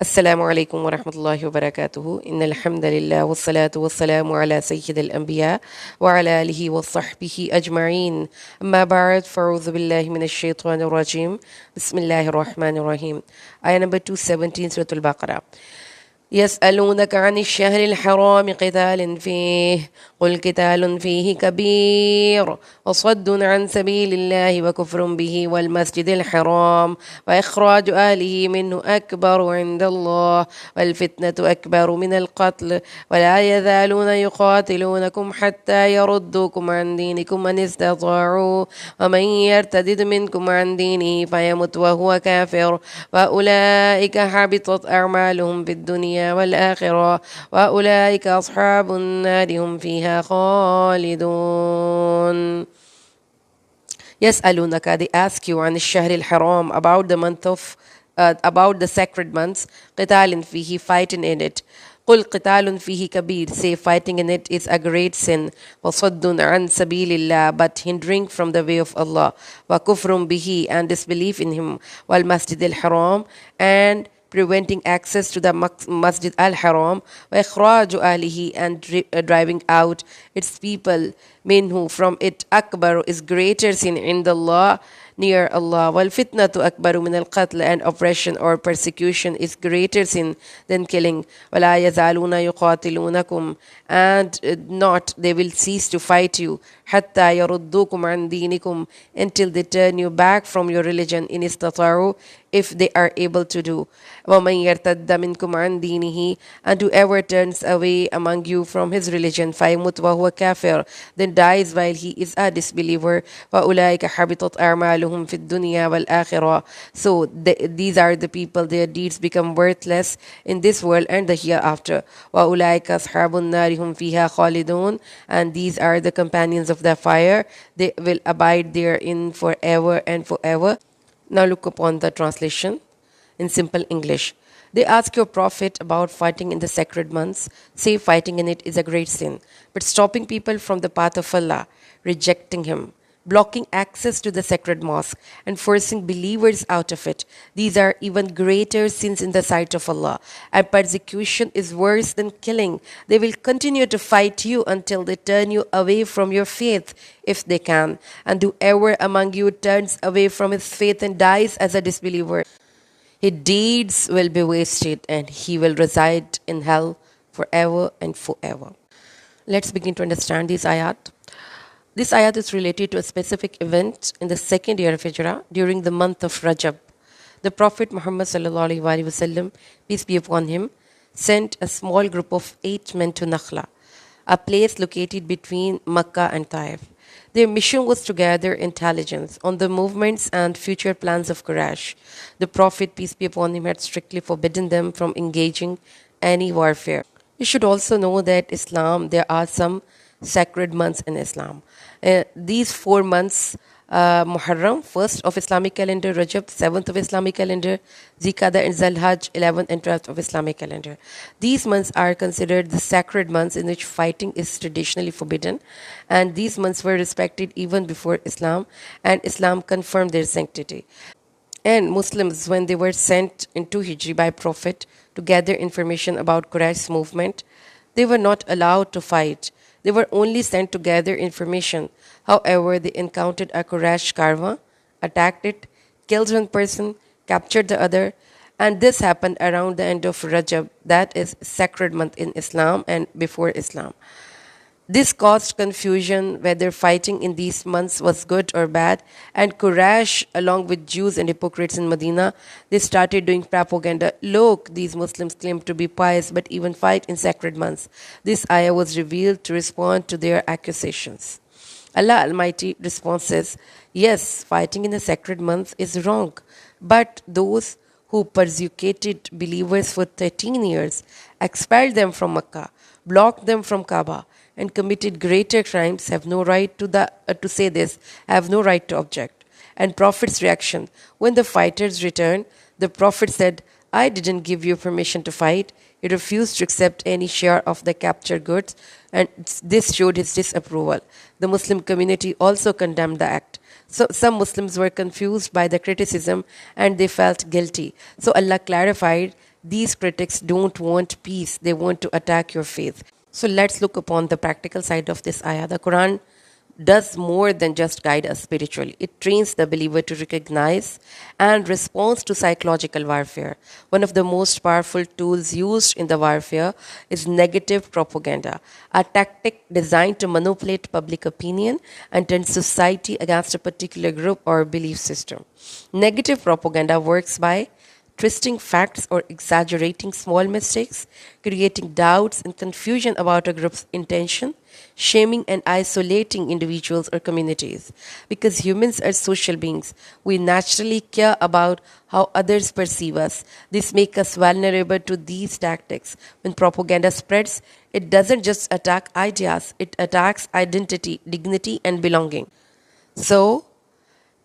Assalamu alaikum wa rahmatullahi wa barakatuhu. Inna alhamdulillah wa salatu wa salamu ala sayyid al-anbiya wa ala alihi wa sahbihi ajma'in. Amma ba'd, fa'udhu billahi minash shaitanir rajim. Bismillahir rahmanir rahim. Ayah number 217, Surah Al-Baqarah. يسألونك عن الشهر الحرام قتال فيه قل قتال فيه كبير وصد عن سبيل الله وكفر به والمسجد الحرام وإخراج أهله منه أكبر عند الله والفتنة أكبر من القتل ولا يزالون يقاتلونكم حتى يردوكم عن دينكم إن استطاعوا ومن يرتد منكم عن دينه فيمت وهو كافر وأولئك حبطت أعمالهم في الدنيا والآخرة وأولئك أصحاب النار هم فيها خالدون. يسألونك, they ask you عن الشهر الحرام, about the month of about the sacred months. قتال فيه, fighting in it. قل قتال فيه كبير, say fighting in it is a great sin. وصد عن سبيل الله, but hindering from the way of Allah. وكفر به, and disbelief in him. والمسجد الحرام, and preventing access to the Masjid al-Haram, وإخراج أهله, and driving out its people, minhu, from it, akbar, is greater sin in Allah, near Allah. وَالْفِتْنَةُ أَكْبَرُ مِنَ الْقَتْلِ, and oppression or persecution is greater sin than killing. وَلَا يَزَالُونَ يُقَاتِلُونَكُمْ, and not they will cease to fight you. حَتَّى يَرُدُّوكُمْ عَنْ دِينِكُمْ, until they turn you back from your religion. إِنِ اسْتَطَاعُوا, if they are able to do. وَمَنْ يَرْتَدَّ مِنْكُمْ عَنْ دِينِهِ, and whoever turns away among you from his religion, فَيَمُتْ وَهُوَ كَافِرٌ, then dies while he is a disbeliever. وَأُولَٰئِكَ حَبِطَتْ أَعْمَالُهُمْ فِي الدُّنْيَا وَالْآخِرَةِ, so these are the people, their deeds become worthless in this world and the hereafter. وَأُولَٰئِكَ أَصْحَابُ النَّارِ هُمْ فِيهَا خَالِدُونَ, and these are the companions of the fire, they will abide therein forever and forever. Now look upon the translation in simple English. They ask your Prophet about fighting in the sacred months. Say fighting in it is a great sin, but stopping people from the path of Allah, rejecting Him, blocking access to the sacred mosque, and forcing believers out of it, these are even greater sins in the sight of Allah, and persecution is worse than killing. They will continue to fight you until they turn you away from your faith, if they can. And whoever among you turns away from his faith and dies as a disbeliever, his deeds will be wasted, and he will reside in hell forever and forever. Let's begin to understand this ayat. This ayat is related to a specific event in the second year of Hijrah during the month of Rajab. The Prophet Muhammad sallallahu alaihi wasallam, peace be upon him, sent a small group of 8 men to Nakhla, a place located between Makkah and Taif. Their mission was to gather intelligence on the movements and future plans of Quraysh. The Prophet, peace be upon him, had strictly forbidden them from engaging any warfare. You should also know that there are some sacred months in Islam. These 4 months, Muharram, 1st of Islamic calendar, Rajab, 7th of Islamic calendar, Zikada and Zalhaj, 11th and 12th of Islamic calendar. These months are considered the sacred months in which fighting is traditionally forbidden, and these months were respected even before Islam, and Islam confirmed their sanctity. And Muslims, when they were sent into Hijri by Prophet to gather information about Quraysh's movement, they were not allowed to fight. They were only sent to gather information. However, they encountered a Quraysh caravan, attacked it, killed one person, captured the other, and this happened around the end of Rajab, that is sacred month in Islam and before Islam. This caused confusion whether fighting in these months was good or bad, and Quraysh, along with Jews and hypocrites in Medina, they started doing propaganda. Look, these Muslims claim to be pious but even fight in sacred months. This ayah was revealed to respond to their accusations. Allah Almighty responds, yes, fighting in the sacred months is wrong, but those who persecuted believers for 13 years, expelled them from Makkah, blocked them from Kaaba, and committed greater crimes have no right to say this, have no right to object. And Prophet's reaction: when the fighters returned, the Prophet said, I didn't give you permission to fight. He refused to accept any share of the captured goods, and this showed his disapproval. The Muslim community also condemned the act. So some Muslims were confused by the criticism and they felt guilty. So Allah clarified These critics don't want peace, they want to attack your faith. So let's look upon the practical side of this ayah. The Quran does more than just guide us spiritually. It trains the believer to recognize and respond to psychological warfare. One of the most powerful tools used in the warfare is negative propaganda, a tactic designed to manipulate public opinion and turn society against a particular group or belief system. Negative propaganda works by twisting facts or exaggerating small mistakes, creating doubts and confusion about a group's intention, shaming and isolating individuals or communities. Because humans are social beings, we naturally care about how others perceive us. This makes us vulnerable to these tactics. When propaganda spreads, it doesn't just attack ideas, it attacks identity, dignity, and belonging. So,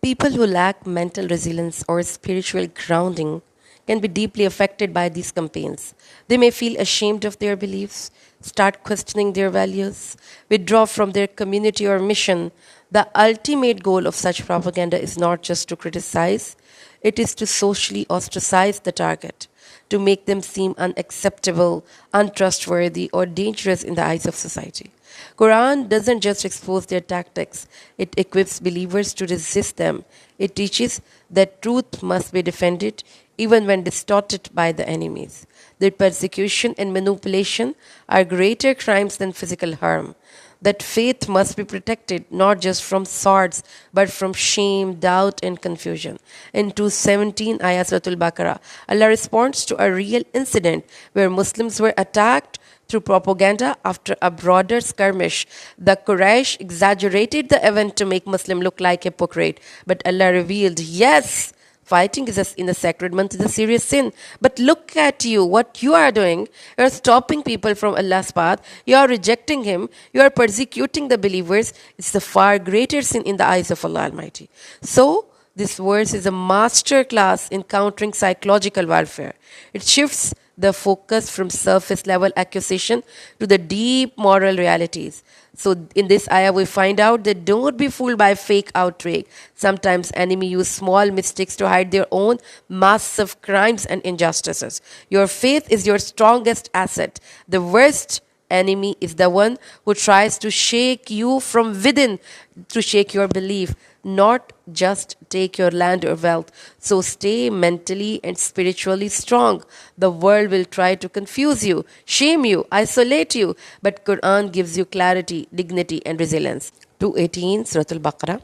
people who lack mental resilience or spiritual grounding can be deeply affected by these campaigns. They may feel ashamed of their beliefs, start questioning their values, withdraw from their community or mission. The ultimate goal of such propaganda is not just to criticize, it is to socially ostracize the target, to make them seem unacceptable, untrustworthy, or dangerous in the eyes of society. Quran doesn't just expose their tactics, it equips believers to resist them. It teaches that truth must be defended even when distorted by the enemies. That persecution and manipulation are greater crimes than physical harm. That faith must be protected not just from swords but from shame, doubt, and confusion. In 217 ayah Surah Al-Baqarah, Allah responds to a real incident where Muslims were attacked through propaganda after a broader skirmish. The Quraysh exaggerated the event to make Muslim look like a hypocrite, but Allah revealed, yes, fighting in the sacred month is a serious sin. But look at you, what you are doing. You are stopping people from Allah's path. You are rejecting Him. You are persecuting the believers. It's the far greater sin in the eyes of Allah Almighty. So, this verse is a master class in countering psychological warfare. It shifts the focus from surface level accusation to the deep moral realities. So in this ayah we find out that don't be fooled by fake outrage. Sometimes enemy use small mistakes to hide their own massive crimes and injustices. Your faith is your strongest asset. The worst enemy is the one who tries to shake you from within, to shake your belief, not just take your land or wealth. So stay mentally and spiritually strong. The world will try to confuse you, shame you, isolate you, but Quran gives you clarity, dignity, and resilience. 218 Surah Al-Baqarah.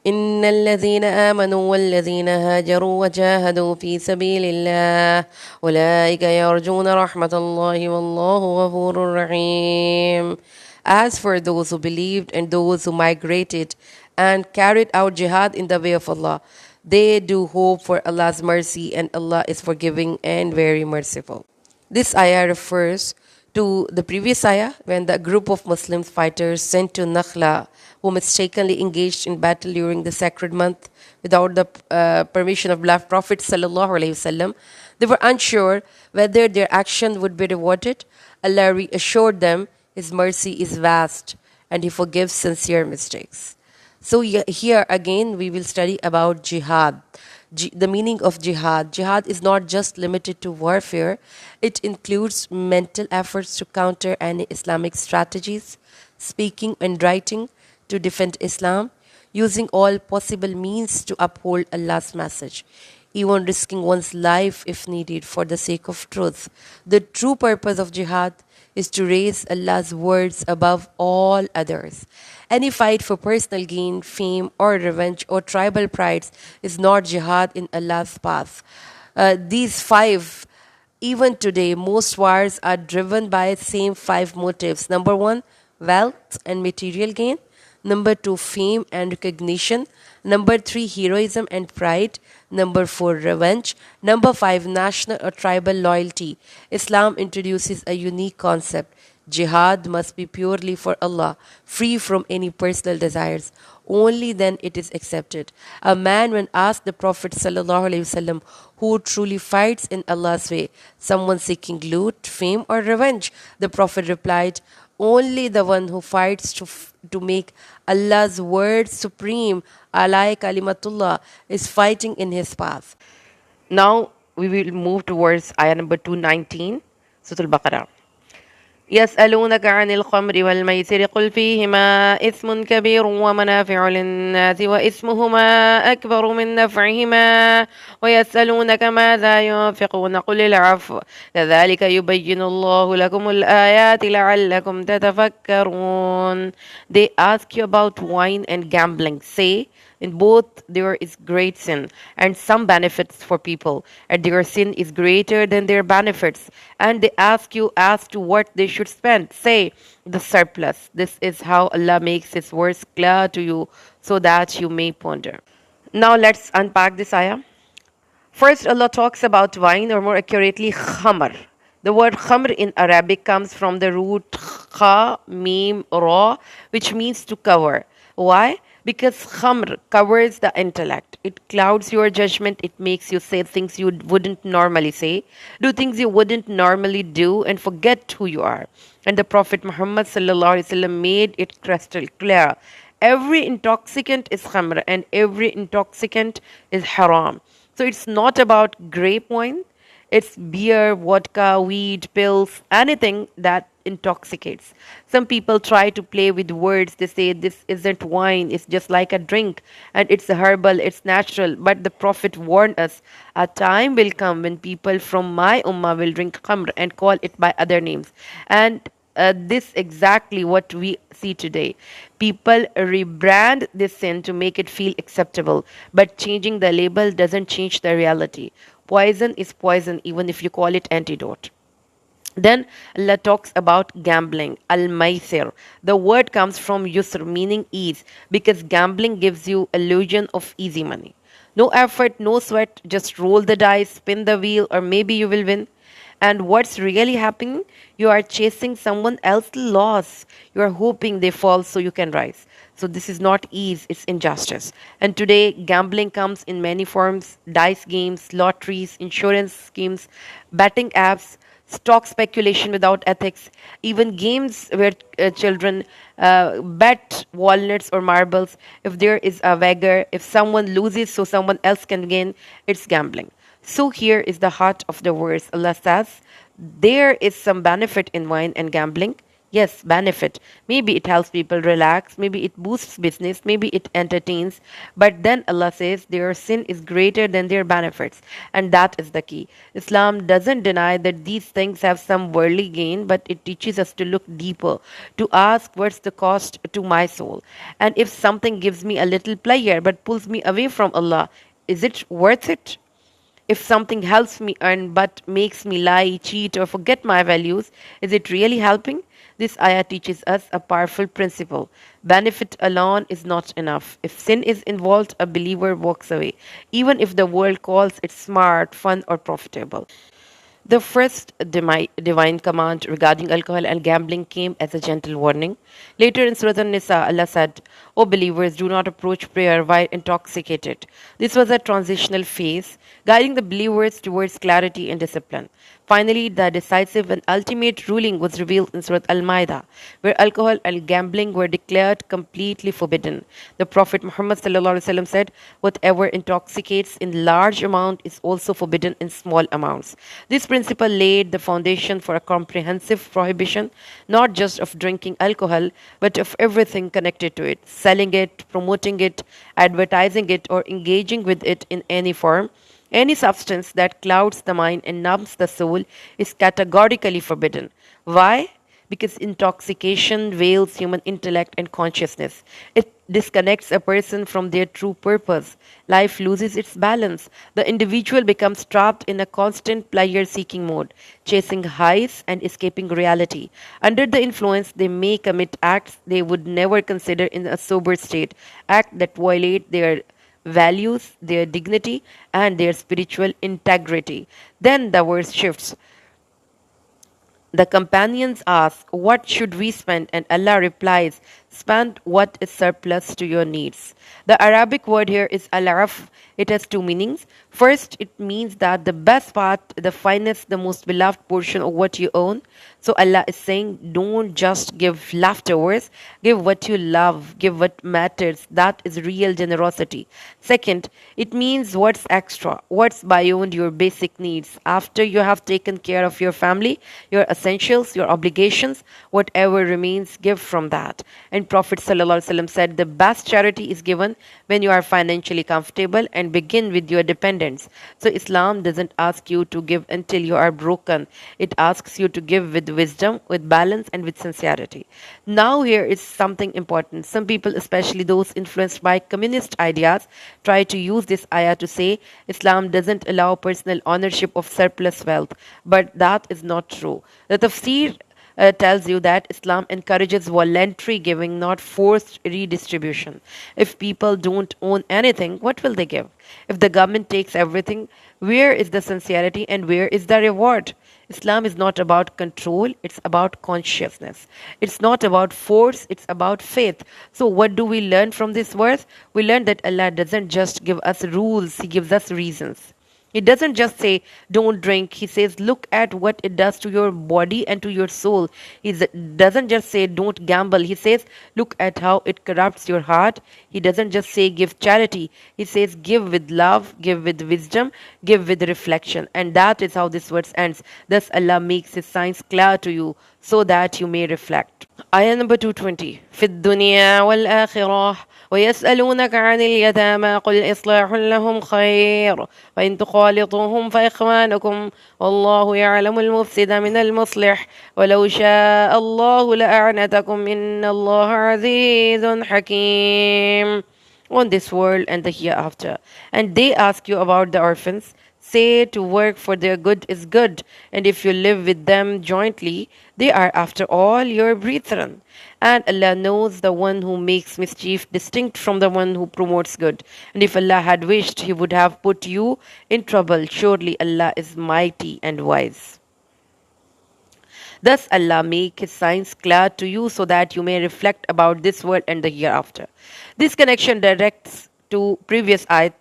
إن الذين آمنوا والذين هاجروا وجاهدوا في سبيل الله أولئك يرجون رحمة الله والله غفور رحيم. As for those who believed and those who migrated and carried out jihad in the way of Allah, they do hope for Allah's mercy, and Allah is forgiving and very merciful. This ayah refers to the previous ayah when the group of Muslim fighters sent to Nakhla who mistakenly engaged in battle during the sacred month without the permission of Prophet sallallahu alaihi wasallam. They were unsure whether their action would be rewarded. Allah reassured them His mercy is vast and He forgives sincere mistakes. So here again we will study about jihad. The meaning of jihad. Jihad is not just limited to warfare. It includes mental efforts to counter any Islamic strategies, speaking and writing to defend Islam, using all possible means to uphold Allah's message, even risking one's life if needed for the sake of truth. The true purpose of jihad is to raise Allah's words above all others. Any fight for personal gain, fame, or revenge, or tribal prides is not jihad in Allah's path. These five, even today, most wars are driven by the same five motives. Number one, wealth and material gain. Number two, fame and recognition. Number three, heroism and pride. Number four, revenge. Number five, national or tribal loyalty. Islam introduces a unique concept. Jihad must be purely for Allah, free from any personal desires. Only then it is accepted. A man, when asked the Prophet ﷺ who truly fights in Allah's way, someone seeking loot, fame, or revenge, the Prophet replied, only the one who fights to make Allah's word supreme, alai kalimatullah, is fighting in his path. Now, we will move towards ayah number 219, Surah Al-Baqarah. يسألونك عن الخمر والميسر قل فيهما إثم كبير ومنافع للناس وإثمهما أكبر من نفعهما ويسألونك ماذا ينفقون قل العفو كذلك يبين الله لكم الآيات لعلكم تتفكرون. They ask you about wine and gambling. Say, in both there is great sin and some benefits for people, and their sin is greater than their benefits. And they ask you as to what they should spend. Say, the surplus. This is how Allah makes His words clear to you so that you may ponder. Now let's unpack this ayah. First, Allah talks about wine, or more accurately, khamr. The word khamr in Arabic comes from the root kha, mim, ra, which means to cover. Why? Because khamr covers the intellect. It clouds your judgment. It makes you say things you wouldn't normally say, do things you wouldn't normally do, and forget who you are. And the Prophet Muhammad sallallahu alaihi wasallam made it crystal clear. Every intoxicant is khamr, and every intoxicant is haram. So it's not about grape wine, it's beer, vodka, weed, pills, anything that intoxicates. Some people try to play with words. They say this isn't wine, it's just like a drink, and it's herbal, it's natural. But the Prophet warned us a time will come when people from my ummah will drink khamr and call it by other names. And this exactly what we see today. People rebrand this sin to make it feel acceptable, but changing the label doesn't change the reality. Poison is poison, even if you call it antidote. Then Allah talks about gambling, al-maisir. The word comes from yusr, meaning ease, because gambling gives you illusion of easy money. No effort, no sweat, just roll the dice, spin the wheel, or maybe you will win. And what's really happening? You are chasing someone else's loss. You are hoping they fall so you can rise. So this is not ease, it's injustice. And today, gambling comes in many forms: dice games, lotteries, insurance schemes, betting apps, stock speculation without ethics, even games where children bet walnuts or marbles. If there is a wager, if someone loses so someone else can gain, it's gambling. So here is the heart of the verse. Allah says, there is some benefit in wine and gambling. Yes, benefit. Maybe it helps people relax. Maybe it boosts business. Maybe it entertains. But then Allah says their sin is greater than their benefits. And that is the key. Islam doesn't deny that these things have some worldly gain, but it teaches us to look deeper, to ask what's the cost to my soul. And if something gives me a little pleasure but pulls me away from Allah, is it worth it? If something helps me earn but makes me lie, cheat, or forget my values, is it really helping? This ayah teaches us a powerful principle. Benefit alone is not enough. If sin is involved, a believer walks away, even if the world calls it smart, fun, or profitable. The first divine command regarding alcohol and gambling came as a gentle warning. Later in Surah An-Nisa, Allah said, O believers, do not approach prayer while intoxicated. This was a transitional phase, guiding the believers towards clarity and discipline. Finally, the decisive and ultimate ruling was revealed in Surah Al-Ma'idah, where alcohol and gambling were declared completely forbidden. The Prophet Muhammad ﷺ said, whatever intoxicates in large amount is also forbidden in small amounts. This principle laid the foundation for a comprehensive prohibition, not just of drinking alcohol, but of everything connected to it, selling it, promoting it, advertising it, or engaging with it in any form. Any substance that clouds the mind and numbs the soul is categorically forbidden. Why? Because intoxication veils human intellect and consciousness. It disconnects a person from their true purpose. Life loses its balance. The individual becomes trapped in a constant pleasure-seeking mode, chasing highs and escaping reality. Under the influence, they may commit acts they would never consider in a sober state, acts that violate their values, their dignity, and their spiritual integrity. Then the verse shifts. The companions ask, what should we spend? And Allah replies, Spend what is surplus to your needs. The Arabic word here is al-araf. It has two meanings. First, it means that the best part, the finest, the most beloved portion of what you own. So Allah is saying, don't just give leftovers, give what you love, give what matters. That is real generosity. Second, it means what's extra, what's beyond your basic needs. After you have taken care of your family, your essentials, your obligations, whatever remains, give from that. And Prophet ﷺ said, the best charity is given when you are financially comfortable, and begin with your dependents. So Islam doesn't ask you to give until you are broken. It asks you to give with wisdom, with balance, and with sincerity. Now here is something important. Some people, especially those influenced by communist ideas, try to use this ayah to say Islam doesn't allow personal ownership of surplus wealth. But that is not true. The tafsir tells you that Islam encourages voluntary giving, not forced redistribution. If people don't own anything, what will they give? If the government takes everything, where is the sincerity and where is the reward? Islam is not about control, it's about consciousness. It's not about force, it's about faith. So, what do we learn from this verse? We learn that Allah doesn't just give us rules, He gives us reasons. He doesn't just say, don't drink. He says, look at what it does to your body and to your soul. Doesn't just say, don't gamble. He says, look at how it corrupts your heart. He doesn't just say, give charity. He says, give with love, give with wisdom, give with reflection. And that is how this verse ends. Thus, Allah makes His signs clear to you so that you may reflect. Ayah number 220. في الدنيا والآخرة ويسألونك عن اليتامى قل إصلاح لهم خير وإن تخالطوهم فإخوانكم والله يعلم المفسد من المصلح ولو شاء الله لأعنتكم إن الله عزيز حكيم. On this world and the hereafter. And they ask you about the orphans. Say to work for their good is good, and if you live with them jointly, they are after all your brethren. And Allah knows the one who makes mischief distinct from the one who promotes good. And if Allah had wished, He would have put you in trouble. Surely Allah is mighty and wise. Thus Allah make His signs clear to you so that you may reflect about this world and the hereafter. This connection directs to previous ayat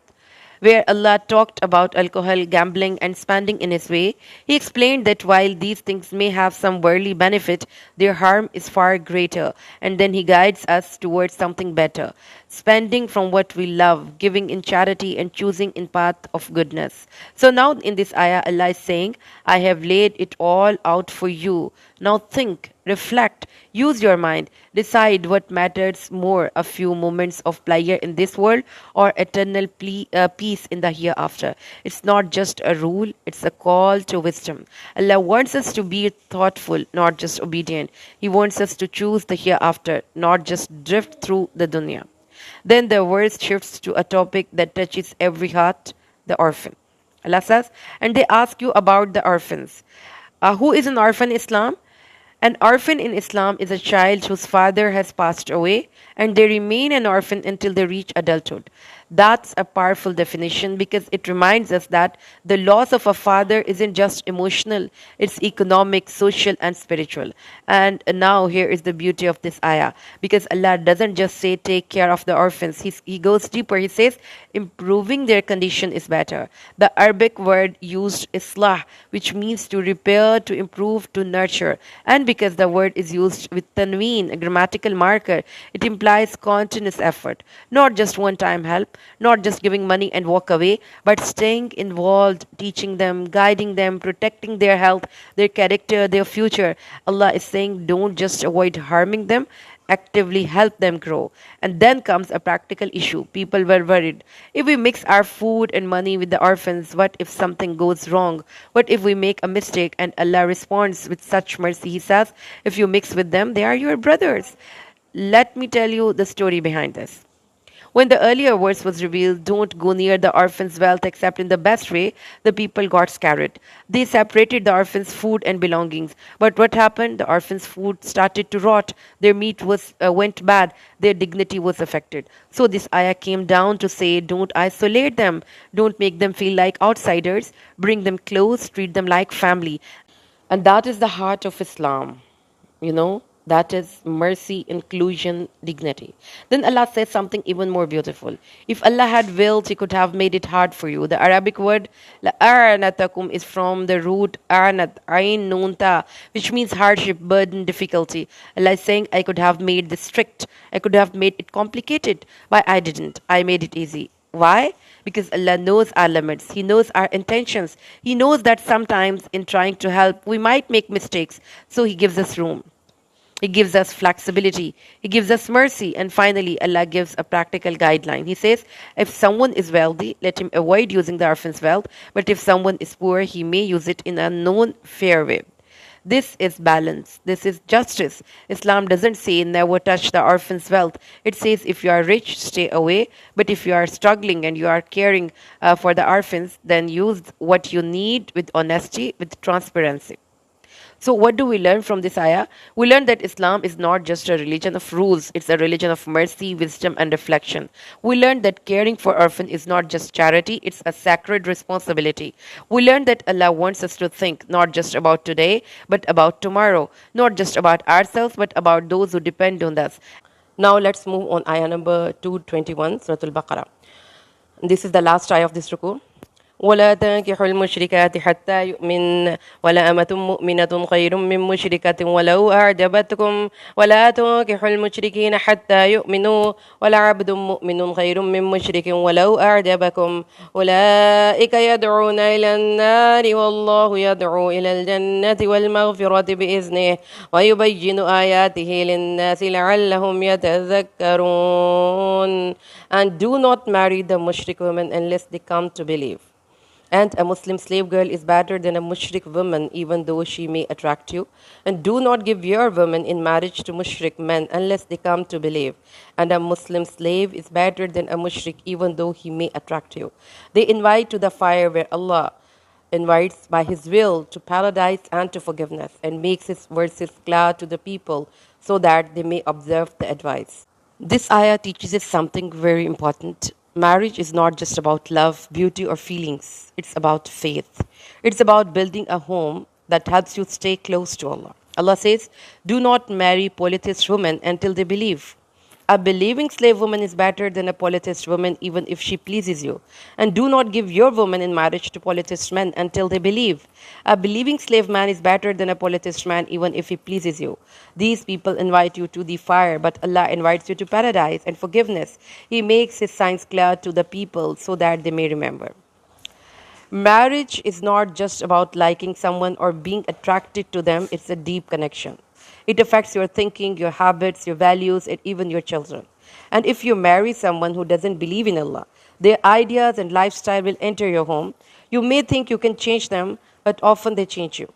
where Allah talked about alcohol, gambling, and spending in His way. He explained that while these things may have some worldly benefit, their harm is far greater. And then He guides us towards something better. Spending from what we love, giving in charity, and choosing in path of goodness. So now in this ayah, Allah is saying, I have laid it all out for you. Now think, reflect, use your mind, decide what matters more, a few moments of pleasure in this world or eternal peace in the hereafter. It's not just a rule, it's a call to wisdom. Allah wants us to be thoughtful, not just obedient. He wants us to choose the hereafter, not just drift through the dunya. Then the verse shifts to a topic that touches every heart, the orphan. Allah says, and they ask you about the orphans. Who is an orphan in Islam? An orphan in Islam is a child whose father has passed away and they remain an orphan until they reach adulthood. That's a powerful definition because it reminds us that the loss of a father isn't just emotional, it's economic, social, and spiritual. And now here is the beauty of this ayah, because Allah doesn't just say take care of the orphans. He goes deeper. He says improving their condition is better. The Arabic word used islah, which means to repair, to improve, to nurture. And because the word is used with tanween, a grammatical marker, it implies continuous effort, not just one-time help, not just giving money and walk away, but staying involved, teaching them, guiding them, protecting their health, their character, their future. Allah is saying don't just avoid harming them, actively help them grow. And then comes a practical issue. People were worried. If we mix our food and money with the orphans, what if something goes wrong? What if we make a mistake? And Allah responds with such mercy. He says, if you mix with them, they are your brothers. Let me tell you the story behind this. When the earlier verse was revealed, don't go near the orphan's wealth except in the best way, the people got scared. They separated the orphan's food and belongings. But what happened? The orphan's food started to rot. Their meat went bad. Their dignity was affected. So this ayah came down to say, don't isolate them. Don't make them feel like outsiders. Bring them close. Treat them like family. And that is the heart of Islam. You know, That is mercy, inclusion, dignity. Then Allah says something even more beautiful. If Allah had willed, He could have made it hard for you. The Arabic word la'anatakum is from the root anat, ain nun ta, which means hardship, burden, difficulty. Allah is saying, I could have made this strict. I could have made it complicated. But I didn't. I made it easy. Why? Because Allah knows our limits. He knows our intentions. He knows that sometimes in trying to help, we might make mistakes. So He gives us room. He gives us flexibility. He gives us mercy. And finally, Allah gives a practical guideline. He says, if someone is wealthy, let him avoid using the orphan's wealth. But if someone is poor, he may use it in a known, fair way. This is balance. This is justice. Islam doesn't say never touch the orphan's wealth. It says if you are rich, stay away. But if you are struggling and you are caring for the orphans, then use what you need with honesty, with transparency. So, what do we learn from this ayah? We learn that Islam is not just a religion of rules, it's a religion of mercy, wisdom, and reflection. We learn that caring for orphans is not just charity, it's a sacred responsibility. We learn that Allah wants us to think not just about today, but about tomorrow, not just about ourselves, but about those who depend on us. Now, let's move on ayah number 221, Surah Al-Baqarah. This is the last ayah of this ruku. ولا تنكحوا المشركات حتى يؤمن ولا أمة مؤمنة خير من مشركة ولو أعجبتكم ولا تنكحوا المشركين حتى يؤمنوا ولا عبد مؤمن خير من مشرك ولو أعجبكم أولئك يدعون إلى النار والله يدعو إلى الجنة والمغفرة بإذنه ويبين آياته للناس لعلهم يتذكرون. And do not marry the mushrik women unless they come to believe. And a Muslim slave girl is better than a mushrik woman, even though she may attract you. And do not give your woman in marriage to mushrik men unless they come to believe. And a Muslim slave is better than a mushrik, even though he may attract you. They invite to the fire where Allah invites by His will to paradise and to forgiveness, and makes His verses clear to the people so that they may observe the advice. This ayah teaches us something very important. Marriage is not just about love, beauty, or feelings. It's about faith. It's about building a home that helps you stay close to Allah. Allah says, do not marry polytheist women until they believe. A believing slave woman is better than a polytheist woman even if she pleases you. And do not give your woman in marriage to polytheist men until they believe. A believing slave man is better than a polytheist man even if he pleases you. These people invite you to the fire, but Allah invites you to paradise and forgiveness. He makes His signs clear to the people so that they may remember. Marriage is not just about liking someone or being attracted to them, it's a deep connection. It affects your thinking, your habits, your values, and even your children. And if you marry someone who doesn't believe in Allah, their ideas and lifestyle will enter your home. You may think you can change them, but often they change you.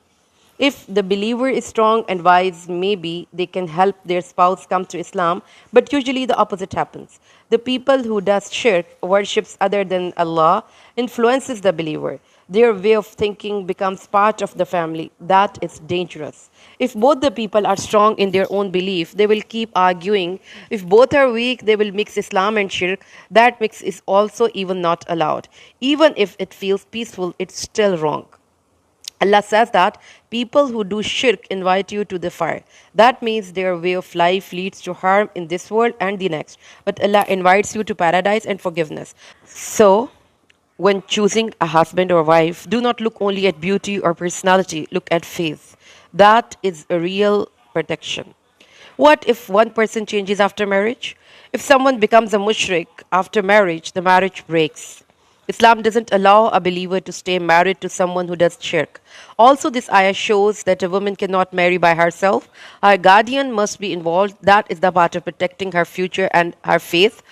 If the believer is strong and wise, maybe they can help their spouse come to Islam, but usually the opposite happens. The people who does shirk, worships other than Allah, influences the believer. Their way of thinking becomes part of the family. That is dangerous. If both the people are strong in their own belief, they will keep arguing. If both are weak, they will mix Islam and shirk. That mix is also even not allowed. Even if it feels peaceful, it's still wrong. Allah says that people who do shirk invite you to the fire. That means their way of life leads to harm in this world and the next. But Allah invites you to paradise and forgiveness. So, when choosing a husband or wife, do not look only at beauty or personality, look at faith. That is a real protection. What if one person changes after marriage? If someone becomes a mushrik after marriage, the marriage breaks. Islam doesn't allow a believer to stay married to someone who does shirk. Also, this ayah shows that a woman cannot marry by herself. Her guardian must be involved. That is the part of protecting her future and her faith.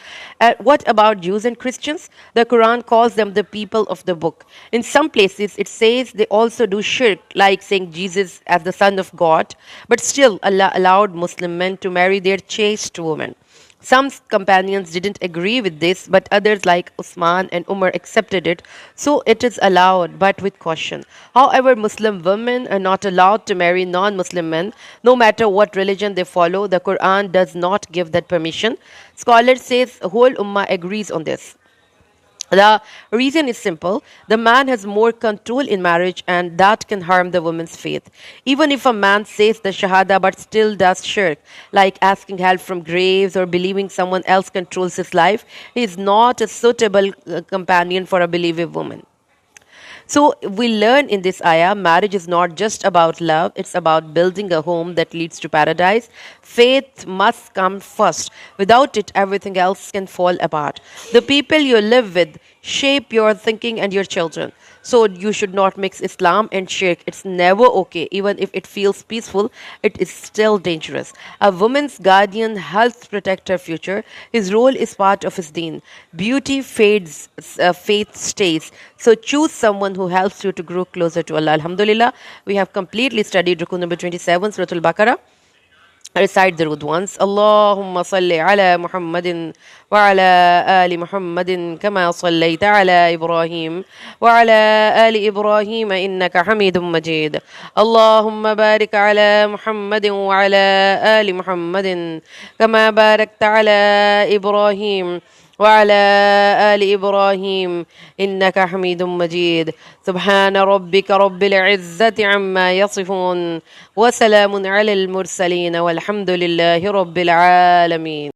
What about Jews and Christians? The Quran calls them the people of the book. In some places, it says they also do shirk, like saying Jesus as the Son of God. But still, Allah allowed Muslim men to marry their chaste women. Some companions didn't agree with this, but others like Usman and Umar accepted it, so it is allowed, but with caution. However, Muslim women are not allowed to marry non-Muslim men, no matter what religion they follow. The Quran does not give that permission. Scholars say the whole Ummah agrees on this. The reason is simple. The man has more control in marriage, and that can harm the woman's faith. Even if a man says the Shahada but still does shirk, like asking help from graves or believing someone else controls his life, he is not a suitable companion for a believing woman. So we learn in this ayah, marriage is not just about love, it's about building a home that leads to paradise. Faith must come first. Without it, everything else can fall apart. The people you live with shape your thinking and your children. So you should not mix Islam and shirk. It's never okay. Even if it feels peaceful, it is still dangerous. A woman's guardian helps protect her future. His role is part of his deen. Beauty fades, faith stays. So choose someone who helps you to grow closer to Allah. Alhamdulillah, we have completely studied Ruku number 27, Surah Al-Baqarah. Recite the Rud once. Allahumma salli ala Muhammadin wa ala ali Muhammadin kama sallaita ala Ibrahim wa ala ali Ibrahim innaka Hamidum Majid. Allahumma barik ala Muhammadin wa ala ali Muhammadin kama barakta ala Ibrahim وعلى آل إبراهيم إنك حميد مجيد سبحان ربك رب العزة عما يصفون وسلام على المرسلين والحمد لله رب العالمين